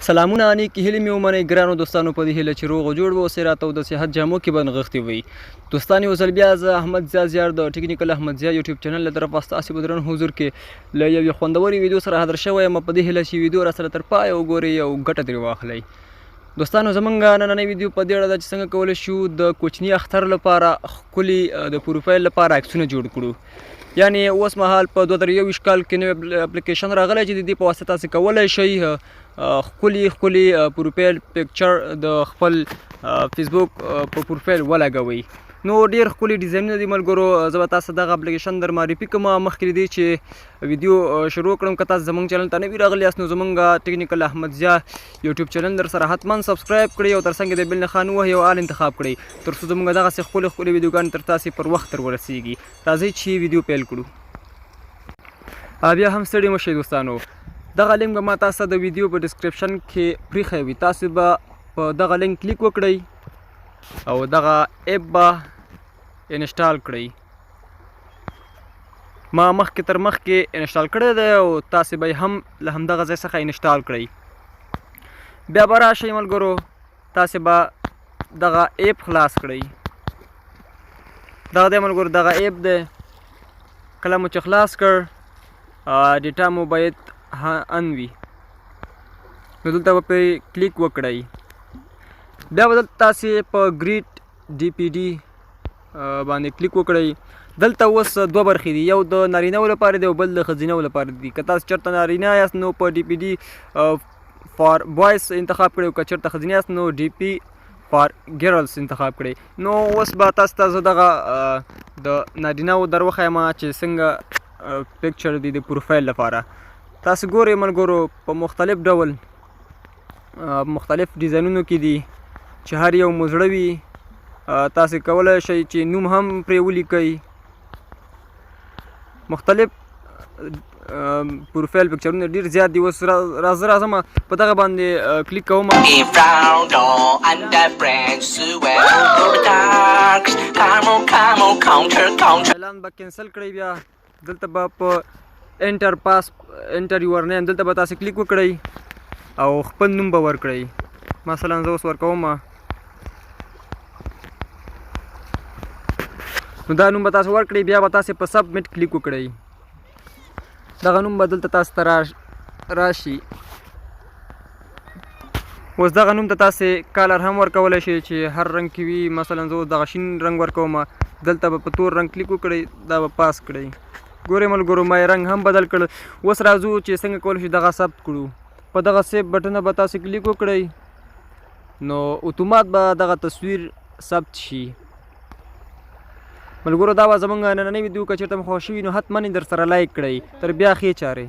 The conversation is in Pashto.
سلامونه نیکې هیلې مې ومنئ ګرانو دوستانو په دې هیله چې روغ او جوړ به اوسئ راته او د صحت جامو کې به نغښتي وئ دوستان یو ځل بیا زه احمد ضیا زیار د ټیکنیکل احمد ضیا یوټیوب چینل له طرفه ستاسې په درن حضور کې له یوې خوندورې ویډیو سره حاضر شوی یم په دې هیله چې ویډیو راسره تر پایه وګورئ او ګټه ترې واخلئ دوستانو زمونږ نننۍ ویډیو په دې اړه ده چې څنګه کولی شو د کوچني اختر لپاره ښکلي د پروفایل لپاره عکسونه جوړ کړو یعنی اوس مهال په 2021 کال کې نوی اپلیکیشن راغلی چې د دې په واسطه تاسې کولی شئ ښکلي پروفایل پکچر د خپل فیسبوک په پروفایل ولګوئ نو ډېر ښکلي ډیزاینونه دي ملګرو زه به تاسو دغه اپلیکیشن در معرفي کوم مخکې دې چې ویډیو شروع کړم که تاسو زموږ چینل ته نوي راغلي یاست نو زموږ ټیکنیکل احمد ضیا یوټیوب چینل در سره حتما سبسکرایب کړئ او تر څنګ د بیل نښان ووهئ او آل انتخاب کړئ تر څو زموږ دغسې ښکلې ویډیوګانې تر تاسې پر وخت تر ورسیږي راځئ چې ویډیو پیل کړو بیا هم ستړي مه شئ دوستانو دغه لینک به ما تاسو د ویډیو په ډسکرپشن کې پریښی وي تاسو به په دغه لینک کلیک وکړئ او دغه اپ به انسټال کړئ ما مخکې تر مخکې انسټال کړی دی او تاسې به یې هم له همدغه ځای څخه انسټال کړئ بیا به راشئ ملګرو تاسې به دغه اپ خلاص کړئ دغه دی ملګرو دغه اپ دی کله مو چې خلاص کړ ډیټا مو باید ان وي نو دلته به پرې کلیک وکړئ بیا به دلته تاسې په ګریټ ډي پي ډي باندې کلیک وکړئ دلته اوس دوه برخې دي یو د نارینهو لپاره دی او بل د ښځینهو لپاره دي که تاسو چېرته نارینه یاست نو په ډي پي ډي فار بوایز انتخاب کړئ او که چېرته ښځینه یاست نو ډي پي فار ګرلز انتخاب کړئ نو اوس به تاسو ته زه دغه د نارینهو در وښیم چې څنګه پکچر دی د پروفایل لپاره تاسو ګورئ ملګرو په مختلف ډول مختلف ډیزاینونو کې دي چې هر یو مو زړه وي تاسې کولی شئ چې نوم هم پرې ولیکئ مختلف پروفایل پکچرونه ډېر زیات دي اوس راځم په دغه باندې کلیک کوم اعلان به کینسل کړئ بیا دلته به په انټر یور نیم دلته به تاسې کلیک وکړئ او خپل نوم به ورکړئ مثلا زه اوس ورکوم نو دا نوم به تاسو ورکړئ بیا به تاسې په سبمیټ کلیک وکړئ دغه نوم به دلته تاسو ته راشي اوس دغه نوم ته تاسې کالر هم ورکولی شئ چې هر رنګ کې وي مثلا زه اوس دغه شین رنګ ورکوم دلته به په تور رنګ کلیک وکړئ دا به پاس کړئ ګورئ ملګرو ما یې رنګ هم بدل کړ اوس راځو چې څنګه کولی شو دغه ثبت کړو په دغه سیف بټنه به تاسې کلیک وکړئ نو اتومات به دغه تصویر ثبت شي ملګرو دا به زموږ نننۍ ویډیو که چېرته مو خوښ شوي نو حتما یې در سره لایک کړئ تر بیا ښې چارې